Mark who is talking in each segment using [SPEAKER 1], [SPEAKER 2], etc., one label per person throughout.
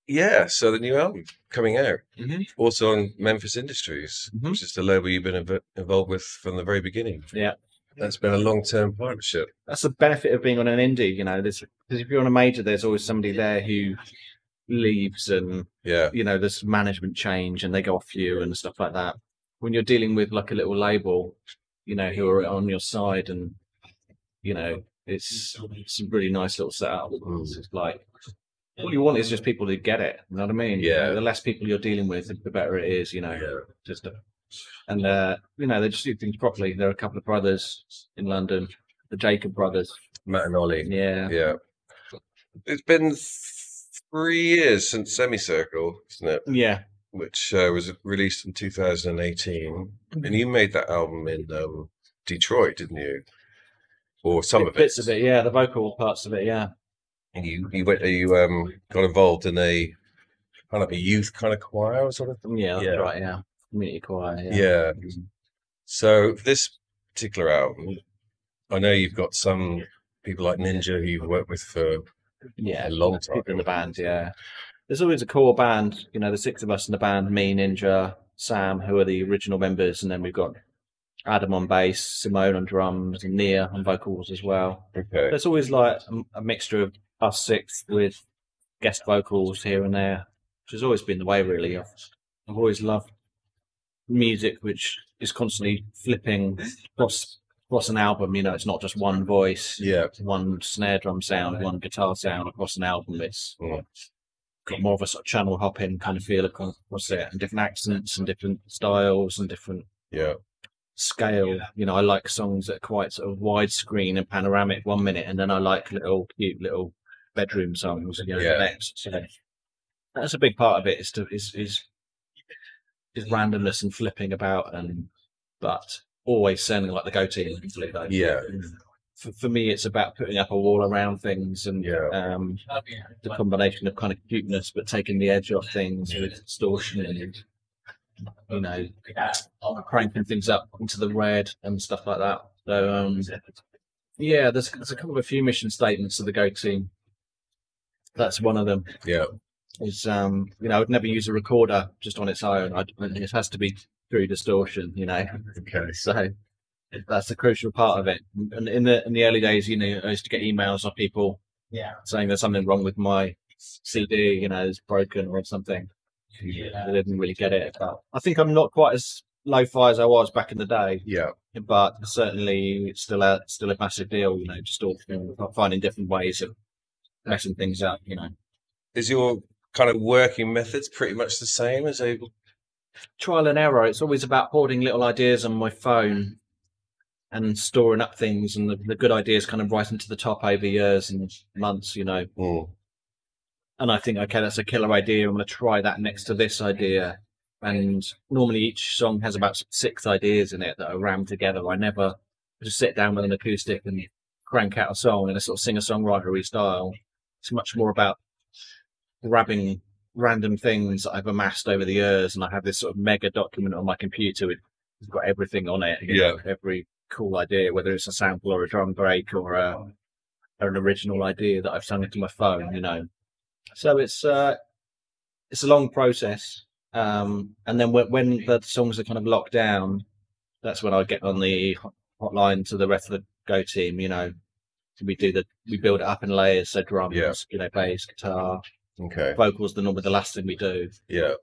[SPEAKER 1] Yeah, so the new album coming out,
[SPEAKER 2] Mm-hmm.
[SPEAKER 1] also on Memphis Industries, which is the label you've been involved with from the very beginning.
[SPEAKER 2] Yeah.
[SPEAKER 1] That's been a long-term partnership.
[SPEAKER 2] That's the benefit of being on an indie, you know. Because if you're on a major, there's always somebody there who leaves, and
[SPEAKER 1] Yeah,
[SPEAKER 2] you know, there's management change, and they go off you and stuff like that. When you're dealing with like a little label, you know, who are on your side, and you know, it's a really nice little setup. It's like all you want is just people to get it. You know what I mean?
[SPEAKER 1] Yeah.
[SPEAKER 2] You know, the less people you're dealing with, the better it is. You know, just and you know, they just do things properly. There are a couple of brothers in London, the Jacob brothers.
[SPEAKER 1] Matt and Ollie.
[SPEAKER 2] Yeah.
[SPEAKER 1] It's been 3 years since Semicircle, isn't it?
[SPEAKER 2] Yeah.
[SPEAKER 1] Which was released in 2018, and you made that album in Detroit, didn't you? Or some of it?
[SPEAKER 2] Bits of it, yeah. The vocal parts of it, yeah.
[SPEAKER 1] And you got involved in a kind of a youth kind of choir or something.
[SPEAKER 2] Yeah, that's right. Yeah, community choir.
[SPEAKER 1] Yeah. So this particular album, I know you've got some people like Ninja who you've worked with for a long time.
[SPEAKER 2] People in the band, yeah. There's always a core band. You know, the six of us in the band: me, Ninja, Sam, who are the original members, and then we've got Adam on bass, Simone on drums, and Nia on vocals as well.
[SPEAKER 1] Okay.
[SPEAKER 2] There's always like a mixture of us six with guest vocals here and there, which has always been the way, really. I've always loved music which is constantly flipping across an album. You know, it's not just one voice, one snare drum sound, one guitar sound across an album. It's got more of a sort of channel hopping kind of feel across it, and different accents and different styles and different scale. You know, I like songs that are quite sort of widescreen and panoramic 1 minute, and then I like cute little bedroom songs, you know, the next. So that's a big part of it, is randomness and flipping about, but always sounding like the Go Team.
[SPEAKER 1] Yeah.
[SPEAKER 2] For me, it's about putting up a wall around things, and the combination of kind of cuteness, but taking the edge off things with distortion and, you know, cranking things up into the red and stuff like that. So, yeah, there's a couple of a few mission statements of the Go Team. That's one of them.
[SPEAKER 1] Yeah.
[SPEAKER 2] Is you know, I'd never use a recorder just on its own. It has to be through distortion, you know.
[SPEAKER 1] Okay.
[SPEAKER 2] So that's a crucial part of it. And in the early days, you know, I used to get emails of people saying there's something wrong with my CD, you know, it's broken or something. They didn't really get it. But I think I'm not quite as lo-fi as I was back in the day.
[SPEAKER 1] Yeah.
[SPEAKER 2] But certainly it's still a massive deal, you know, just all finding different ways of messing things up, you know.
[SPEAKER 1] Is your kind of working methods pretty much the same as
[SPEAKER 2] trial and error? It's always about hoarding little ideas on my phone and storing up things, and the good ideas kind of rising to the top over years and months, you know. And I think, okay, that's a killer idea, I'm going to try that next to this idea. And normally each song has about 6 ideas in it that are rammed together. I never just sit down with an acoustic and crank out a song in a sort of singer-songwriter-y style. It's much more about grabbing random things that I've amassed over the years, and I have this sort of mega document on my computer. It's got everything on it. You know, every cool idea, whether it's a sample or a drum break or an original idea that I've sung into my phone, you know. So it's a long process. And then when the songs are kind of locked down, that's when I get on the hotline to the rest of the Go Team, you know. We build it up in layers, so drums, you know, bass, guitar, vocals, normally the last thing we do.
[SPEAKER 1] Yeah.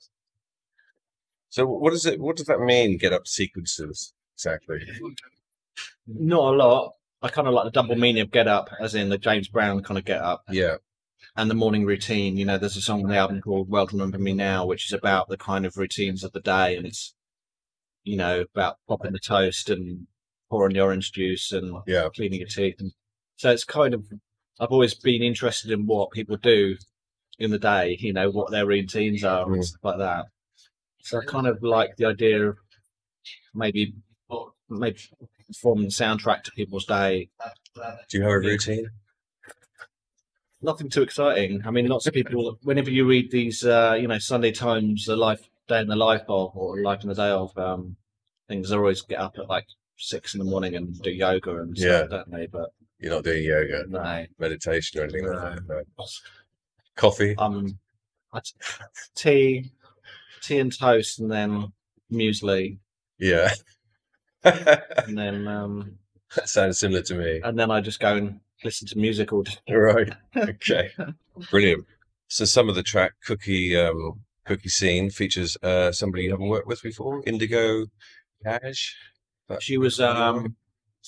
[SPEAKER 1] So what does that mean, get up sequences exactly?
[SPEAKER 2] Not a lot. I kind of like the double meaning of get up, as in the James Brown kind of get up.
[SPEAKER 1] Yeah.
[SPEAKER 2] And the morning routine. You know, there's a song on the album called Well Remember Me Now, which is about the kind of routines of the day, and it's, you know, about popping the toast and pouring the orange juice and cleaning your teeth. And so it's kind of, I've always been interested in what people do in the day, you know, what their routines are and stuff like that. So I kind of like the idea of maybe forming the soundtrack to people's day.
[SPEAKER 1] Do you have a routine?
[SPEAKER 2] Nothing too exciting. I mean, lots of people, whenever you read these, you know, Sunday Times, the day in the life of, or life in the day of, things, they always get up at like 6 in the morning and do yoga and stuff, don't they? But
[SPEAKER 1] you're not doing yoga,
[SPEAKER 2] no,
[SPEAKER 1] meditation or anything like that. No. Coffee.
[SPEAKER 2] I'm tea and toast, and then muesli.
[SPEAKER 1] Yeah.
[SPEAKER 2] And then
[SPEAKER 1] That sounds similar to me.
[SPEAKER 2] And then I just go and listen to music all day.
[SPEAKER 1] Right. Okay. Brilliant. So some of the track Cookie Scene features somebody you haven't worked with before, Indigo Cash.
[SPEAKER 2] She was so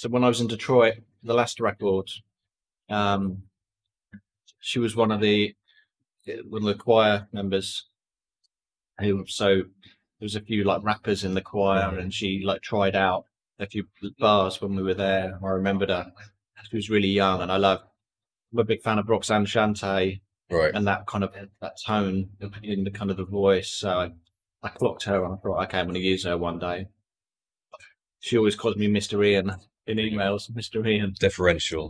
[SPEAKER 2] when I was in Detroit, the last record, she was one of the choir members. So there was a few like rappers in the choir, and she like tried out a few bars when we were there. I remembered her. She was really young, and I'm a big fan of Roxanne Shante,
[SPEAKER 1] right?
[SPEAKER 2] And that kind of that tone in the kind of the voice. So I clocked her, and I thought, okay, I'm going to use her one day. She always calls me Mr. Ian in emails, Mr. Ian.
[SPEAKER 1] Deferential.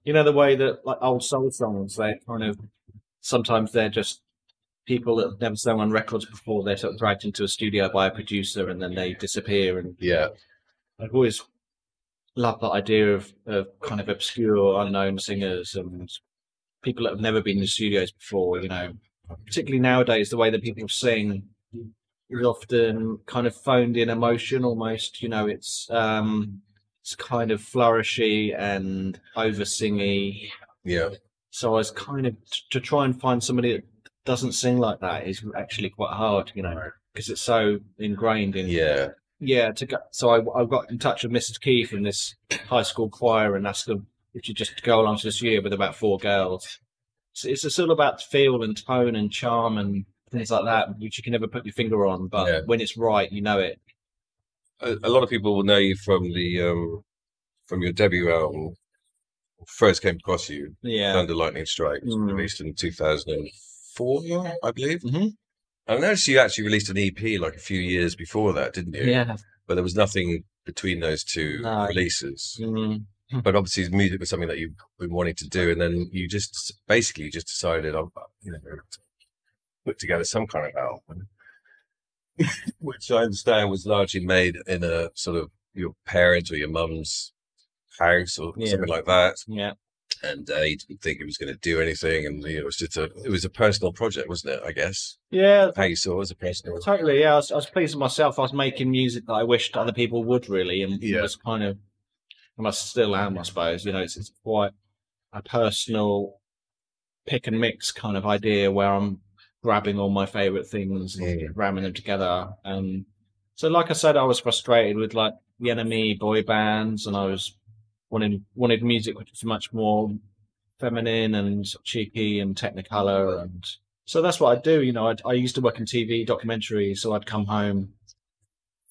[SPEAKER 2] You know the way that like old soul songs, they kind of sometimes they're just people that have never sung on records before. They're sort of dragged into a studio by a producer, and then they disappear. And
[SPEAKER 1] yeah,
[SPEAKER 2] I've always loved that idea of kind of obscure, unknown singers and people that have never been in the studios before. You know, particularly nowadays, the way that people sing is often kind of phoned in emotion almost. You know, it's kind of flourishy and over singy.
[SPEAKER 1] Yeah.
[SPEAKER 2] So I was kind of to try and find somebody that doesn't sing like that is actually quite hard, you know, because it's so ingrained in.
[SPEAKER 1] Yeah.
[SPEAKER 2] Yeah. So I got in touch with Mrs. Key from this high school choir and asked them if you just go along to the studio with about 4 girls. So it's all about feel and tone and charm and things like that, which you can never put your finger on, but when it's right, you know it.
[SPEAKER 1] A lot of people will know you from the from your debut album. First came across you, Thunder Lightning Strike, released in 2004, I believe.
[SPEAKER 2] Mm-hmm.
[SPEAKER 1] I noticed you actually released an EP like a few years before that, didn't you?
[SPEAKER 2] Yeah.
[SPEAKER 1] But there was nothing between those two releases.
[SPEAKER 2] Mm-hmm.
[SPEAKER 1] But obviously, music was something that you've been wanting to do, and then you just basically just decided, you know, to put together some kind of album, which I understand was largely made in a sort of your parents' or your mum's house or something like that.
[SPEAKER 2] Yeah.
[SPEAKER 1] And he didn't think he was going to do anything, and you know, it was a personal project, wasn't it? I guess.
[SPEAKER 2] Yeah.
[SPEAKER 1] How you saw it as a personal.
[SPEAKER 2] Totally. Yeah. I was pleased with myself. I was making music that I wished other people would really, and it was kind of, and I still am, I suppose. You know, it's quite a personal pick and mix kind of idea where I'm grabbing all my favorite things and ramming them together. And so, like I said, I was frustrated with like the Enemy boy bands, and I was wanted music which was much more feminine and cheeky and technicolor, and so that's what I do. You know, I used to work in TV documentaries, so I'd come home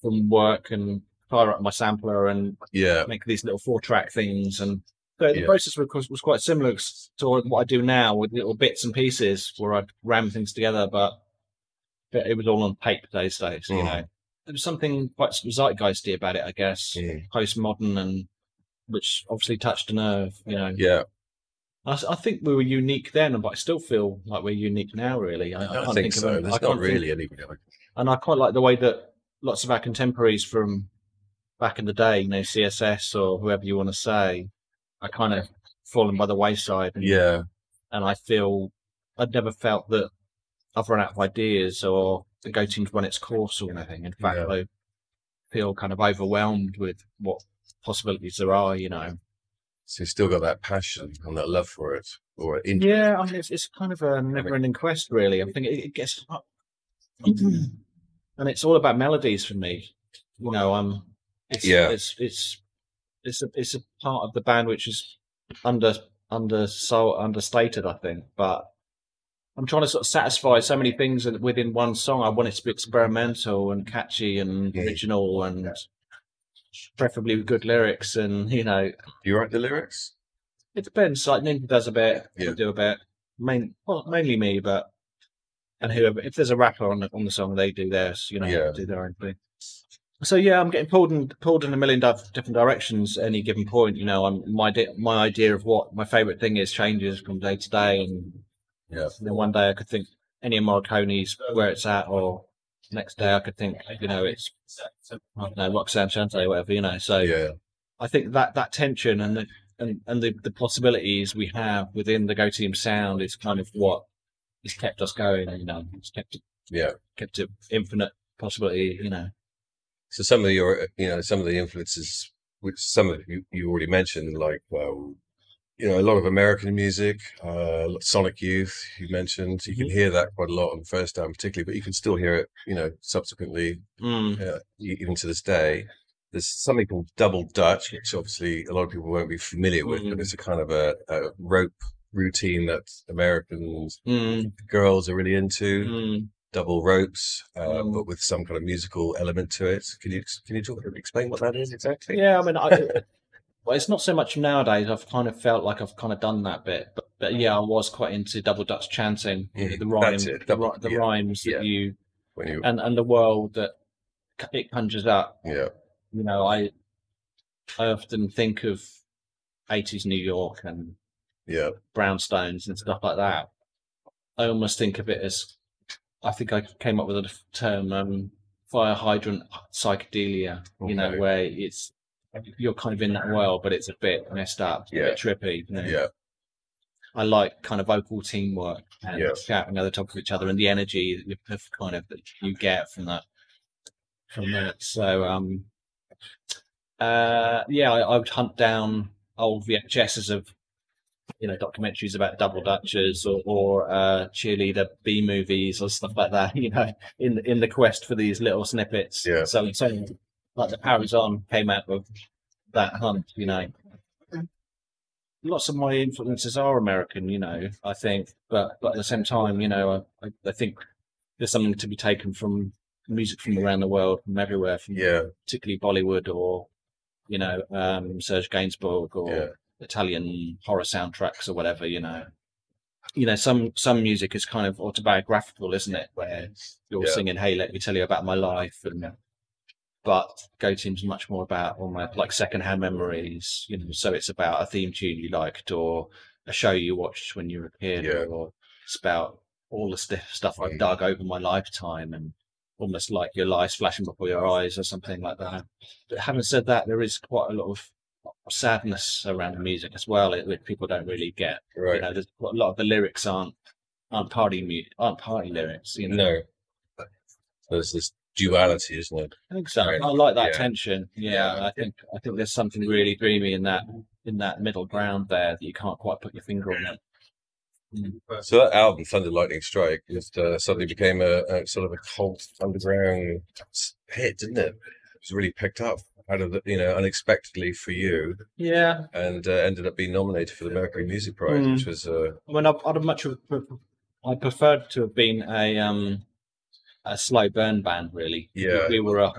[SPEAKER 2] from work and fire up my sampler and make these little 4-track things, and so the process was quite similar to what I do now with little bits and pieces where I'd ram things together, but it was all on tape those days. You know, there was something quite zeitgeisty about it, I guess, postmodern, and which obviously touched a nerve, you know.
[SPEAKER 1] Yeah.
[SPEAKER 2] I think we were unique then, but I still feel like we're unique now, really.
[SPEAKER 1] I can't think so. There's not really anybody like it.
[SPEAKER 2] And I quite like the way that lots of our contemporaries from back in the day, you know, CSS or whoever you want to say, are kind of fallen by the wayside. And, and I feel I'd never felt that I've run out of ideas or the Go Team's run its course or anything. In fact, I feel kind of overwhelmed with what possibilities there are, you know.
[SPEAKER 1] So you've still got that passion and that love for it, or
[SPEAKER 2] I mean, it's kind of a never-ending quest, really. I think it gets up, and it's all about melodies for me. You know, it's a part of the band which is understated, I think, but I'm trying to sort of satisfy so many things within one song. I want it to be experimental and catchy and original and preferably with good lyrics, and you know.
[SPEAKER 1] Do you write the lyrics?
[SPEAKER 2] It depends. Like Ninja does a bit, I do a bit. Mainly me, but and whoever. If there's a rapper on the song, they do theirs. You know, do their own thing. So I'm getting pulled in a million different directions at any given point. You know, my idea of what my favorite thing is changes from day to day, and then one day I could think Ennio Morricone's Where It's At, or next day I could think, you know, it's I don't know, Roxanne Shante or whatever, you know. So I think that tension and the possibilities we have within the Go Team sound is kind of what it's kept us going. You know, it's kept it infinite possibility. You know.
[SPEAKER 1] So some of your, some of the influences, which some of you already mentioned, like, a lot of American music, Sonic Youth, you mentioned. You can hear that quite a lot on the first album, particularly, but you can still hear it, subsequently, even to this day. There's something called Double Dutch, which obviously a lot of people won't be familiar with, but it's a kind of a rope routine that American girls are really into. Double ropes, but with some kind of musical element to it. Can you explain what that is exactly?
[SPEAKER 2] Yeah, I mean, well, it's not so much nowadays. I've kind of felt like I've kind of done that bit, but yeah, I was quite into double Dutch chanting, the rhyme, the rhymes that you and the world that it conjures up.
[SPEAKER 1] Yeah,
[SPEAKER 2] you know, I often think of 80s New York and brownstones and stuff like that. I almost think of it as, I think I came up with a term, fire hydrant psychedelia, where you're kind of in that world, but it's a bit messed up, a bit trippy. I like kind of vocal teamwork and shouting over the top of each other and the energy of kind of that you get from that. So, I would hunt down old VHSs of, documentaries about double dutchers or cheerleader B movies or stuff like that, in the quest for these little snippets.
[SPEAKER 1] Yeah.
[SPEAKER 2] So like the Paris On came out of that hunt, Lots of my influences are American, I think, but at the same time, I think there's something to be taken from music from around the world, from everywhere, from particularly Bollywood or, Serge Gainsbourg or Italian horror soundtracks or whatever, some music is kind of autobiographical, isn't it? Where you're singing, "Hey, let me tell you about my life," but Go Team's much more about almost like secondhand memories, So it's about a theme tune you liked or a show you watched when you were a kid, or it's about all the stuff I've dug over my lifetime and almost like your lives flashing before your eyes or something like that. But having said that, there is quite a lot of sadness around the music as well, which people don't really get.
[SPEAKER 1] Right.
[SPEAKER 2] There's a lot of the lyrics aren't party lyrics.
[SPEAKER 1] No. There's this duality, isn't it?
[SPEAKER 2] I think so. Right. I like that tension. I think there's something really dreamy in that middle ground there that you can't quite put your finger on it.
[SPEAKER 1] So that album, Thunder Lightning Strike, just suddenly became a sort of a cult underground hit, didn't it? It was really picked up out of unexpectedly for you.
[SPEAKER 2] Yeah.
[SPEAKER 1] And ended up being nominated for the Mercury Music Prize, which was.
[SPEAKER 2] I'd preferred to have been a slow burn band, really.
[SPEAKER 1] Yeah.
[SPEAKER 2] We were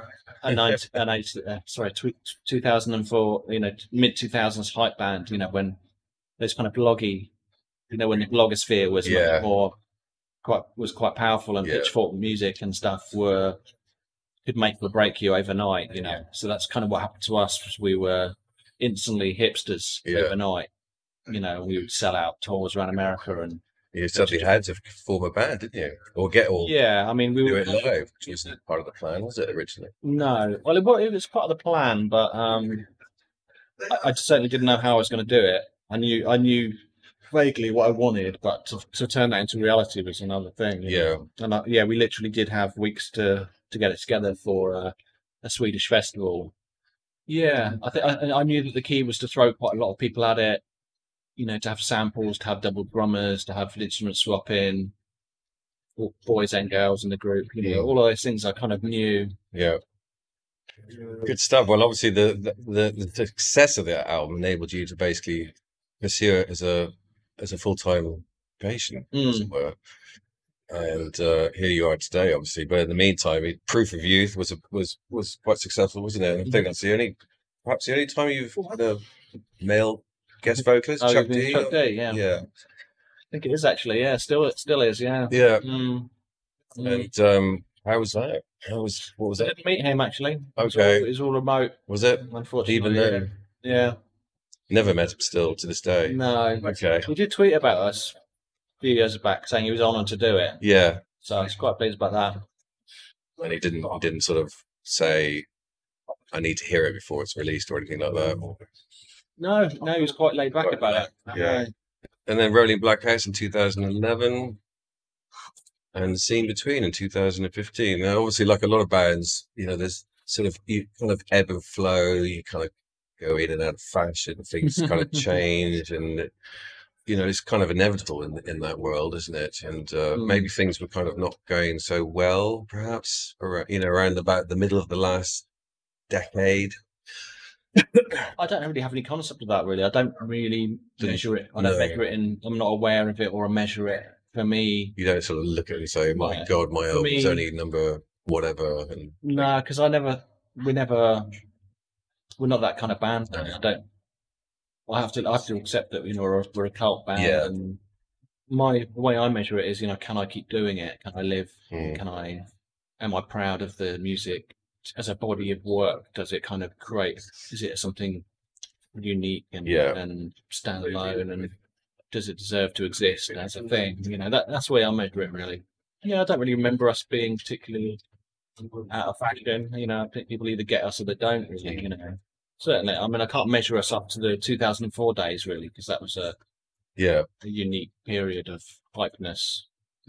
[SPEAKER 2] 2004, mid 2000s hype band. When those kind of bloggy. When the blogosphere was much more quite powerful, and Pitchfork music and stuff could make or break you overnight. So that's kind of what happened to us. Was we were instantly hipsters overnight. We would sell out tours around America, and
[SPEAKER 1] you suddenly had to form a band, didn't you? Or
[SPEAKER 2] I mean, we
[SPEAKER 1] do
[SPEAKER 2] were
[SPEAKER 1] it live, which wasn't part of the plan, was it originally?
[SPEAKER 2] No, well, it was part of the plan, but I certainly didn't know how I was going to do it. I knew vaguely what I wanted, but to turn that into reality was another thing. And we literally did have weeks to get it together for a Swedish festival. I knew that the key was to throw quite a lot of people at it, to have samples, to have double drummers, to have instrument swapping, boys and girls in the group, all of those things I kind of knew.
[SPEAKER 1] Good stuff. Well, obviously the success of that album enabled you to basically pursue it as a full-time patient, as it were. And here you are today, obviously. But in the meantime, Proof of Youth was quite successful, wasn't it? And I think that's perhaps the only time you've had a male guest vocalist, Chuck D.
[SPEAKER 2] Chuck D, yeah. I think it is actually, still is, yeah.
[SPEAKER 1] Yeah.
[SPEAKER 2] And
[SPEAKER 1] how was that? What was that?
[SPEAKER 2] I didn't meet him actually.
[SPEAKER 1] Okay.
[SPEAKER 2] It was all remote.
[SPEAKER 1] Was it?
[SPEAKER 2] Unfortunately.
[SPEAKER 1] Even then?
[SPEAKER 2] Yeah.
[SPEAKER 1] Never met him still to this day.
[SPEAKER 2] No.
[SPEAKER 1] Okay.
[SPEAKER 2] He did tweet about us a few years back saying he was honoured to do it.
[SPEAKER 1] Yeah.
[SPEAKER 2] So I was quite pleased about that.
[SPEAKER 1] And he didn't sort of say, "I need to hear it before it's released" or anything like that.
[SPEAKER 2] No, he was quite laid back about it.
[SPEAKER 1] Yeah. And then Rolling Black House in 2011. and the scene between in 2015. Now, obviously, like a lot of bands, there's sort of, you kind of ebb and flow, you kind of go in and out of fashion, things kind of change, and it's kind of inevitable in that world, isn't it? And maybe things were kind of not going so well, perhaps, around about the middle of the last decade.
[SPEAKER 2] I don't really have any concept of that, really. I don't really measure it. I don't measure it I'm not aware of it or measure it. For me,
[SPEAKER 1] you don't sort of look at it and say, "My God, my album's only number whatever." And
[SPEAKER 2] no, because we're not that kind of band. I have to accept that we're a cult band, and the way I measure it is, can I keep doing it? Can I live? Am I proud of the music as a body of work? Does it kind of is it something unique and stand alone, and does it deserve to exist as a thing? That's the way I measure it, really. I don't really remember us being particularly out of fashion. I think people either get us or they don't, really. Certainly, I mean, I can't measure us up to the 2004 days, really, because that was a unique period of hypeness.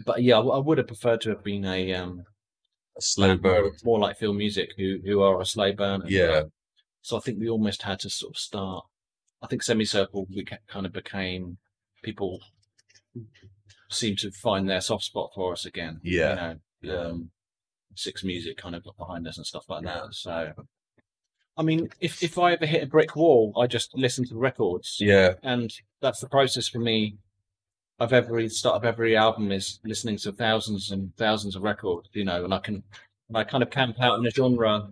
[SPEAKER 2] But I would have preferred to have been a
[SPEAKER 1] slow burn,
[SPEAKER 2] more like Phil Music, who are a slow burn.
[SPEAKER 1] Yeah.
[SPEAKER 2] So I think we almost had to sort of start. I think Semicircle kind of became, people seem to find their soft spot for us again.
[SPEAKER 1] Yeah.
[SPEAKER 2] Six Music kind of got behind us and stuff like that. So, I mean, if I ever hit a brick wall, I just listen to the records.
[SPEAKER 1] Yeah.
[SPEAKER 2] And that's the process for me. Of start of every album is listening to thousands and thousands of records, and I kind of camp out in a genre,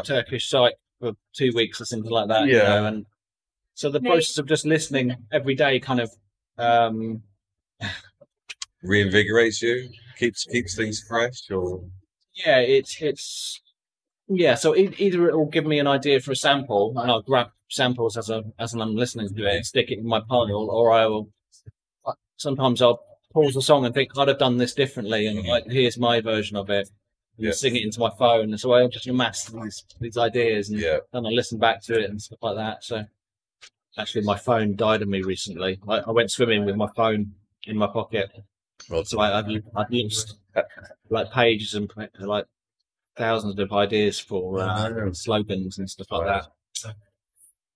[SPEAKER 2] Turkish site for 2 weeks or something like that, and so the process of just listening every day kind of
[SPEAKER 1] reinvigorates you, keeps things fresh, or
[SPEAKER 2] so either it will give me an idea for a sample, and I'll grab samples as I'm listening to it and stick it in my pile, or sometimes I'll pause the song and think I'd have done this differently, and here's my version of it, and sing it into my phone. And so I just amass these ideas, and then I listen back to it and stuff like that. So actually, my phone died on me recently. I went swimming with my phone in my pocket, so I've lost like pages and like thousands of ideas for slogans and stuff like that.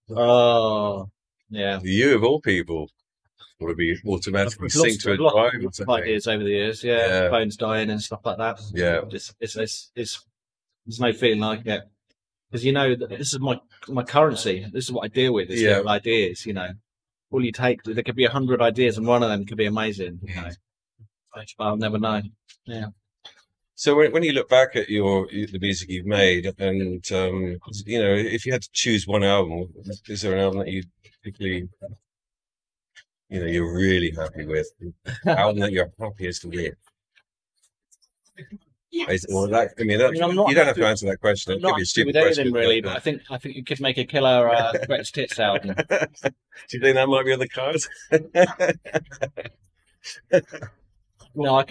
[SPEAKER 2] Oh, yeah.
[SPEAKER 1] You of all people would be automatically synced to a drive or something.
[SPEAKER 2] Ideas over the years, phones dying and stuff like that.
[SPEAKER 1] Yeah,
[SPEAKER 2] it's there's no feeling like it, because this is my currency. This is what I deal with. Is ideas. All you take, there could be 100 ideas, and one of them could be amazing. I'll never know. Yeah.
[SPEAKER 1] So when you look back at the music you've made, and if you had to choose one album, is there an album that you particularly, you're really happy with? Album that you're happiest with? You don't have to answer that question. It could be a stupid question,
[SPEAKER 2] really, but I think you could make a killer Greatest Hits album.
[SPEAKER 1] Do you think that might be on the cards?
[SPEAKER 2] No, I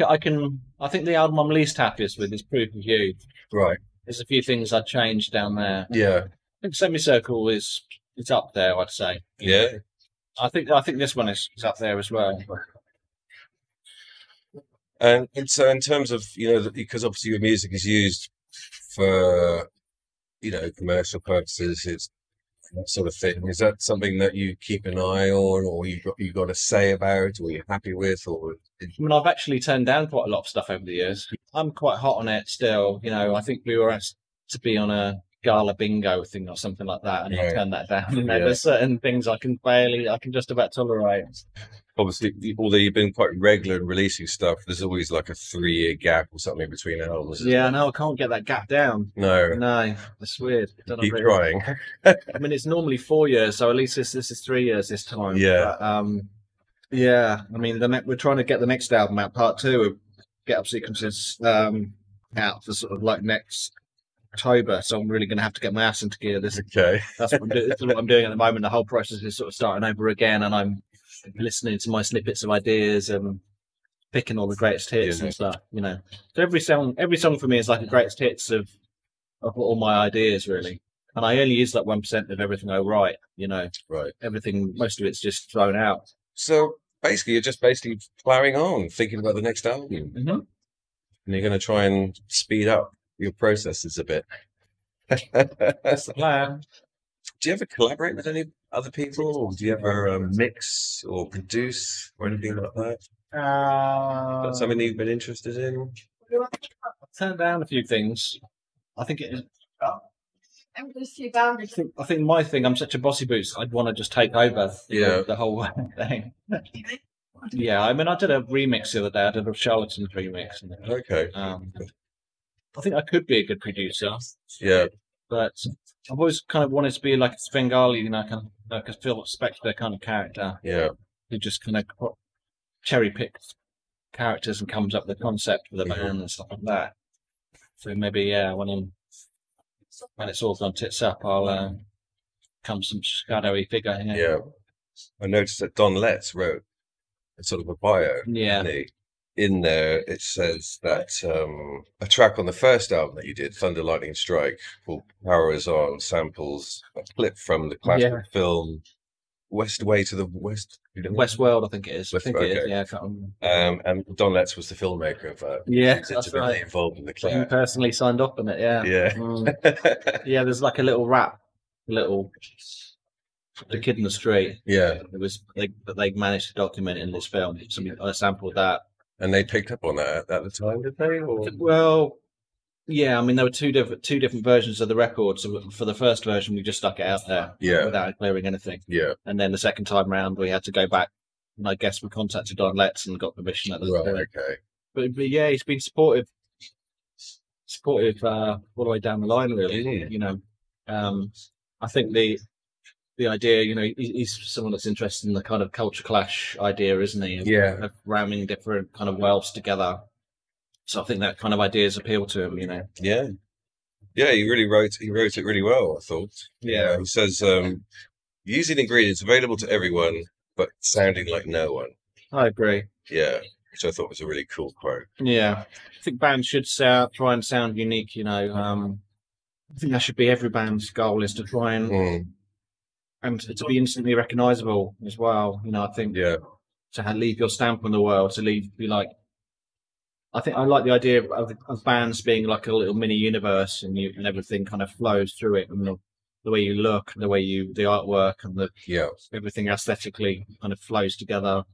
[SPEAKER 2] think the album I'm least happiest with is Proof of You.
[SPEAKER 1] Right.
[SPEAKER 2] There's a few things I'd change down there.
[SPEAKER 1] Yeah.
[SPEAKER 2] I think Semicircle is up there, I'd say.
[SPEAKER 1] Yeah.
[SPEAKER 2] I think this one is up there as well.
[SPEAKER 1] And so in terms of, because obviously your music is used for, commercial purposes, it's that sort of thing. Is that something that you keep an eye on, or you got a say about, or you're happy with, or?
[SPEAKER 2] I mean, I've actually turned down quite a lot of stuff over the years. I'm quite hot on it still. I think we were asked to be on a gala bingo thing or something like that, and I turned that down. There's certain things I can just about tolerate.
[SPEAKER 1] Obviously, although you've been quite regular in releasing stuff, there's always like a 3-year gap or something between albums.
[SPEAKER 2] Yeah, no, I can't get that gap down.
[SPEAKER 1] No,
[SPEAKER 2] it's weird.
[SPEAKER 1] Keep trying.
[SPEAKER 2] I mean, it's normally 4 years, so at least this is 3 years this time.
[SPEAKER 1] Yeah.
[SPEAKER 2] But, I mean, we're trying to get the next album out, part 2 of Get Up Sequences, out for sort of like next October. So I'm really going to have to get my ass into gear.
[SPEAKER 1] Okay.
[SPEAKER 2] That's what I'm doing. This is what I'm doing at the moment. The whole process is sort of starting over again, and I'm listening to my snippets of ideas and picking all the greatest hits and stuff. So every song for me is like a greatest hits of all my ideas, really. And I only use like 1% of everything I write.
[SPEAKER 1] Right.
[SPEAKER 2] Everything, most of it's just thrown out.
[SPEAKER 1] So basically you're just basically plowing on, thinking about the next album,
[SPEAKER 2] Mm-hmm.
[SPEAKER 1] and you're going to try and speed up your processes a bit.
[SPEAKER 2] That's the plan.
[SPEAKER 1] Do you ever collaborate with any other people, or do you ever mix or produce or anything like that? That's something you've been interested in?
[SPEAKER 2] I've turned down a few things. I think it is. I think my thing, I'm such a bossy boots, I'd want to just take over the whole thing. Yeah, I mean, I did a remix the other day. I did a Charlatans remix.
[SPEAKER 1] Okay.
[SPEAKER 2] I think I could be a good producer.
[SPEAKER 1] Yeah.
[SPEAKER 2] But I've always kind of wanted to be like a Svengali, you know, kind of like a Phil Spector kind of character.
[SPEAKER 1] Yeah.
[SPEAKER 2] Who just kind of cherry picks characters and comes up with a concept for the band and stuff like that. So maybe, yeah, when it's all gone tits up, I'll come some shadowy figure.
[SPEAKER 1] Yeah. I noticed that Don Letts wrote a sort of a bio.
[SPEAKER 2] Yeah.
[SPEAKER 1] And in there, it says that a track on the first album that you did, Thunder, Lightning, and Strike, called Power Is On, samples a clip from the classic film Way to the West.
[SPEAKER 2] Westworld, I think it is.
[SPEAKER 1] It is. Yeah, I can't remember. And Don Letts was the filmmaker of that.
[SPEAKER 2] Yeah, that's right.
[SPEAKER 1] Involved in the clip.
[SPEAKER 2] He personally signed off on it. Yeah.
[SPEAKER 1] Yeah.
[SPEAKER 2] Yeah. There's like a little rap, The Kid in the Street.
[SPEAKER 1] Yeah.
[SPEAKER 2] It was they managed to document in this film. I sampled that.
[SPEAKER 1] And they picked up on that at the time, did they? Or?
[SPEAKER 2] Well, yeah. I mean, there were two different versions of the record. So for the first version, we just stuck it out there, without clearing anything.
[SPEAKER 1] Yeah.
[SPEAKER 2] And then the second time round, we had to go back, and I guess we contacted Don Letts and got permission at the
[SPEAKER 1] right. Okay.
[SPEAKER 2] But yeah, he's been supportive all the way down the line. Really, you know. I think the idea, you know, he's someone that's interested in the kind of culture clash idea, isn't he? Of ramming different kind of worlds together. So I think that kind of ideas appeal to him, you know. Yeah.
[SPEAKER 1] Yeah, he wrote it really well, I thought.
[SPEAKER 2] Yeah.
[SPEAKER 1] He says, using ingredients available to everyone, but sounding like no one.
[SPEAKER 2] I agree.
[SPEAKER 1] Yeah, which I thought was a really cool quote.
[SPEAKER 2] Yeah. I think bands should try and sound unique, you know. I think that should be every band's goal, is to try and to be instantly recognisable as well. You know, I think to leave your stamp on the world, be like. I think I like the idea of bands being like a little mini universe, and everything kind of flows through it, and the way you look, the artwork, and everything aesthetically kind of flows together.